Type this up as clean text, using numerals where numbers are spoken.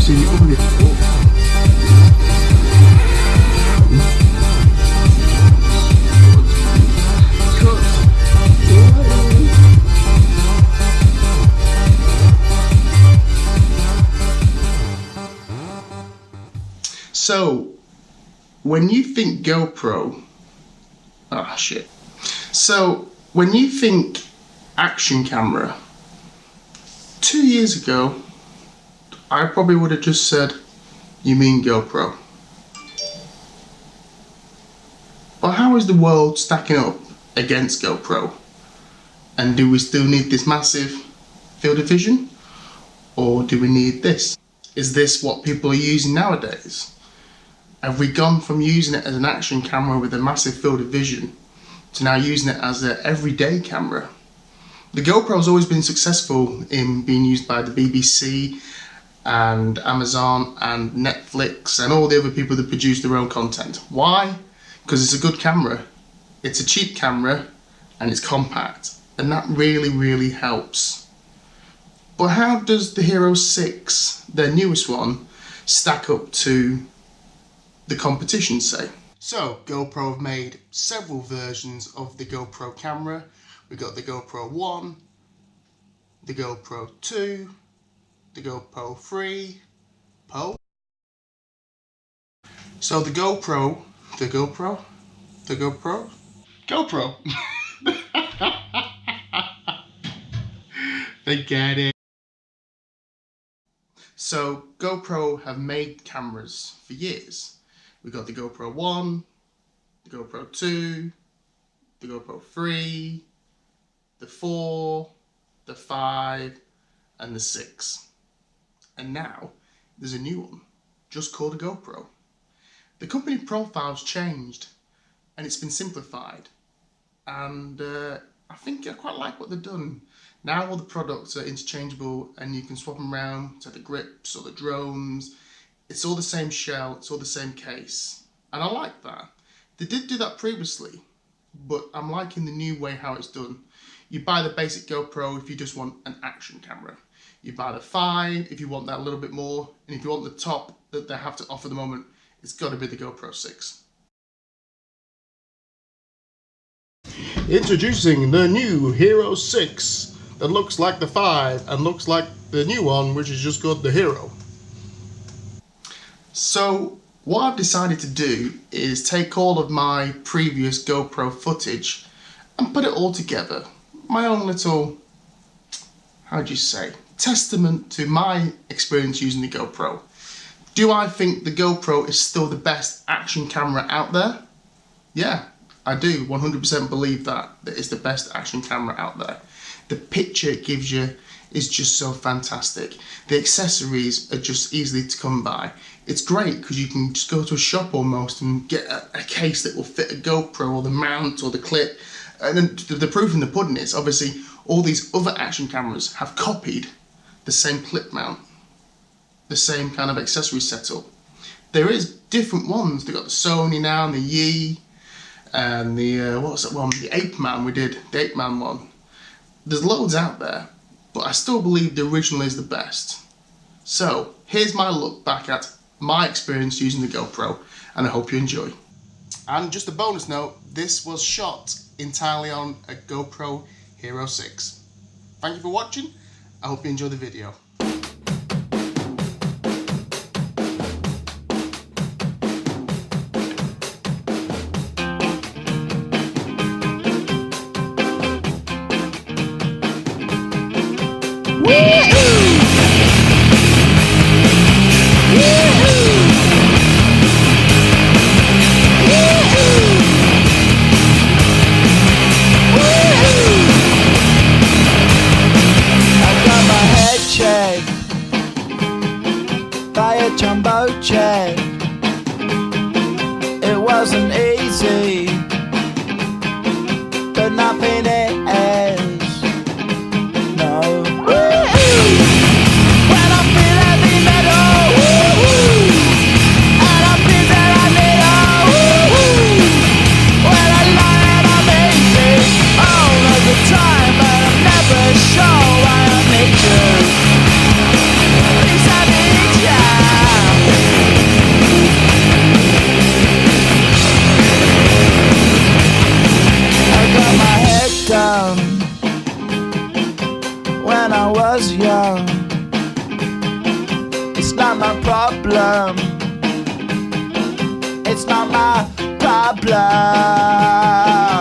seen it already before. So, when you think GoPro, So, when you think action camera, 2 years ago, I probably would have just said, you mean GoPro. But how is the world stacking up against GoPro? And do we still need this massive field of vision? Or do we need this? Is this what people are using nowadays? Have we gone from using it as an action camera with a massive field of vision to now using it as an everyday camera? The GoPro has always been successful in being used by the BBC and Amazon and Netflix and all the other people that produce their own content. Why? Because it's a good camera. It's a cheap camera and it's compact, and that really helps. But how does the Hero 6, their newest one, stack up to the competition, say? So GoPro have made several versions of the GoPro camera. We've got the GoPro 1, the GoPro 2, the GoPro 3, So the GoPro, they get it. So GoPro have made cameras for years. We've got the GoPro 1, the GoPro 2, the GoPro 3, the 4, the 5, and the 6. And now there's a new one, just called a GoPro. The company profile's changed and it's been simplified. And I think I quite like what they've done. Now all the products are interchangeable and you can swap them around to the grips or the drones. It's all the same shell, it's all the same case. And I like that. They did do that previously, but I'm liking the new way how it's done. You buy the basic GoPro if you just want an action camera. You buy the 5 if you want that a little bit more. And if you want the top that they have to offer at the moment, it's got to be the GoPro 6. Introducing the new Hero 6 that looks like the 5 and looks like the new one, which is just called the Hero. So what I've decided to do is take all of my previous GoPro footage and put it all together. My own little, testament to my experience using the GoPro. Do I think the GoPro is still the best action camera out there? Yeah, I do 100% believe that it's the best action camera out there. The picture it gives you is just so fantastic. The accessories are just easily to come by. It's great because you can just go to a shop almost and get a case that will fit a GoPro or the mount or the clip. And then the proof in the pudding is obviously all these other action cameras have copied the same clip mount, the same kind of accessory setup. There is different ones. They've got the Sony now and the Yi and the, what was that one? The Ape Man we did, the Ape Man one. There's loads out there, but I still believe the original is the best. So here's my look back at my experience using the GoPro, and I hope you enjoy. And just a bonus note, this was shot entirely on a GoPro Hero 6. Thank you for watching. I hope you enjoy the video. By a jumbo jet. It wasn't easy, but nothing is. No. When I feel heavy metal, and I feel that I need when I lie and I'm easy all of the time, but I'm never sure why I need you. Please I need you. It's not my problem. It's not my problem.